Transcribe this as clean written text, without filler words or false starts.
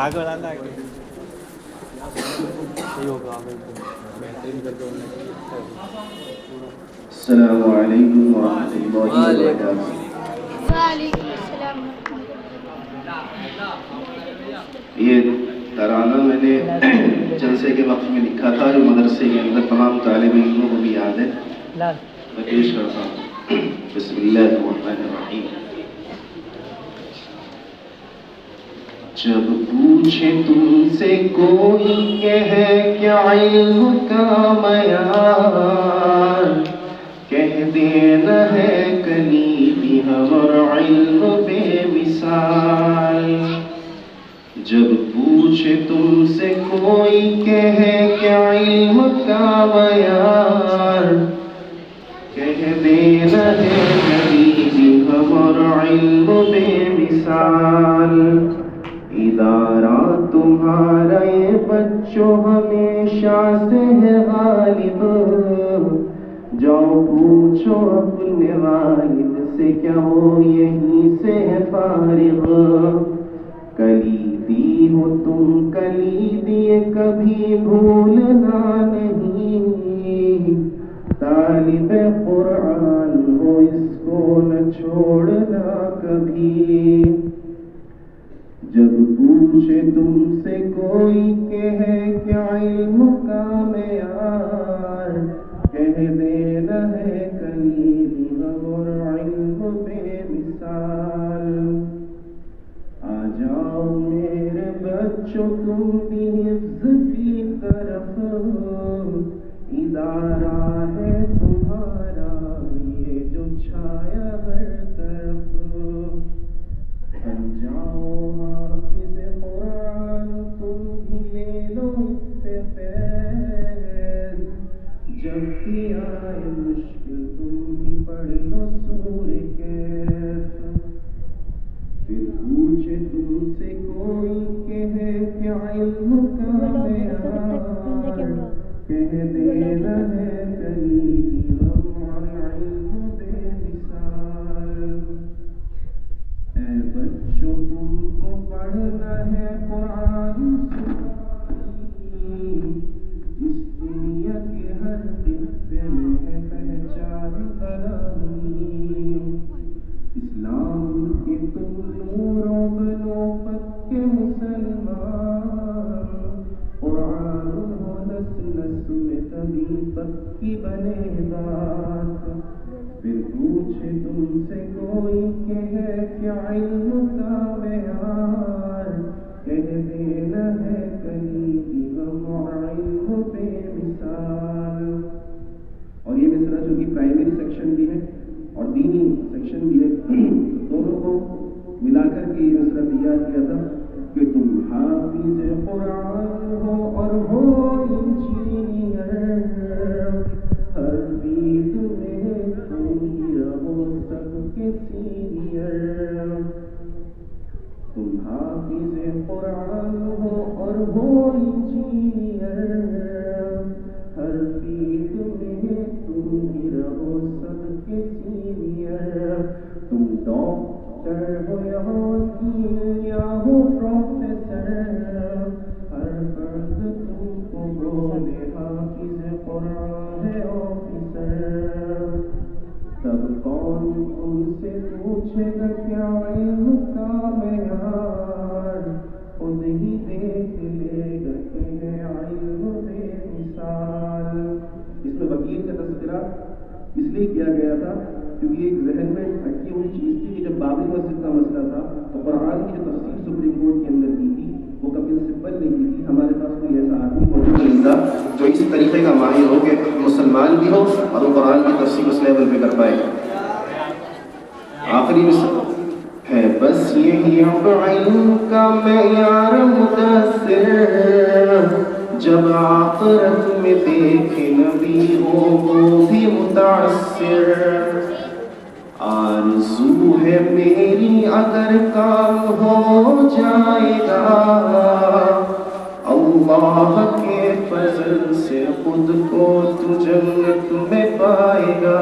آگے السلام علیکم ورحمۃ اللہ وبرکاتہ۔ وعلیکم السلام ورحمۃ اللہ۔ یہ ترانہ میں نے جلسے کے وقت میں لکھا تھا، جو مدرسے کے اندر تمام طالب علموں کو بھی یاد ہے، میں پیش کرتا ہوں۔ بسم اللہ الرحمن الرحیم۔ جب پوچھے تم سے کوئی کہے کیا علم کا معیار، کہہ دینا ہے کلیمی ہمر علم بے مثال۔ جب پوچھے تم سے کوئی کہے کیا علم کا معیار، کہہ دینا ہے کلیمی ہمر علم بے مثال۔ ادارہ تمہارا یہ بچوں ہمیشہ سے ہے غالب، جاؤ پوچھو اپنے والد سے کیا وہ یہیں سے ہے فارغ۔ کلیدی ہو تم کلیدی کبھی بھولنا نہیں، طالب قرآن ہو اس کو نہ چھوڑنا کبھی۔ جب پوچھے تم سے کوئی کہے کیا علم کا معیار، کہہ دینا ہے کلیم اور علم بے مثال۔ آ جاؤ میرے بچوں تم بھی حفظ کی طرف، ادارہ ہے تمہارا یہ جو چھایا ہر طرف۔ بن جاؤ حافظ قرآن تم بھی لے لو اس سے فیض، جب بھی آئے مشکل تم بھی پڑھ لو سورہ کہف۔ پھر پوچھے تم سے کوئی کہے کیا علم کا معیار، کہہ دینا ہے کلیمی ہمر علم بے مثال۔ اے بچوں تم کو پڑھنا ہے قرآن سنائی، اس دنیا کے ہر خطے میں ہے پہچان بنانی۔ اسلام کے تم نوروں بنو پکے مسلمان، قرآن ہو نس نس میں تبھی پکی بنے بات۔ پھر پوچھے تم سے کوئی کہے کیا علم کا معیار، کہہ دینا ہے کلیمی ہمر علم بے مثال۔ اور یہ مصرع جو کہ پرائمری سیکشن بھی ہے اور دینی سیکشن بھی ہے، دونوں کو ملا کر کے یہ مصرع تیار کیا تھا کہ تم حافظ قرآن ہو اور ہو انجینئر، ہر بیت میں تم ہی رہو سب کے سینئر۔ تم حافظ قرآن ہو اور ہو انجینئر، ہر بیت میں تم ہی رہو سب کے سینئر۔ تم ڈاکٹر ہو یا وکیل یا ہو پروفیسر، ہر فرد تم کو بولے حافظ قرآن ہے آفیسر۔ تب کون تم سے پوچھے گا کیا علم کا معیار، خود ہی دیکھ لے گا کہ ہے علم بے مثال۔ اس میں وکیل کا تذکرہ اس لیے کیا گیا تھا کیونکہ ایک ذہن میں اٹکی ہوئی چیز تھی کہ جب بابری مسجد کا مسئلہ تھا تو قرآن کی جو تفسیر سپریم کورٹ کے اندر کی تھی وہ کبھی سمپل نہیں کی تھی۔ ہمارے پاس کوئی ایسا آدمی موجود نہیں تھا جو اس طریقے کا ماہر ہو کہ مسلمان بھی ہو اور وہ قرآن کی تفسیر اس لیول پہ کر پائے۔ آخری مثال ہے بس یہی اب علم کا معیار متاثر، جب آخرت میں دیکھے نبی ہو وہ بھی متاثر۔ آرزو ہے میری اگر کام ہو جائے گا، اللہ کے فضل سے خود کو تو جنت میں پائے گا۔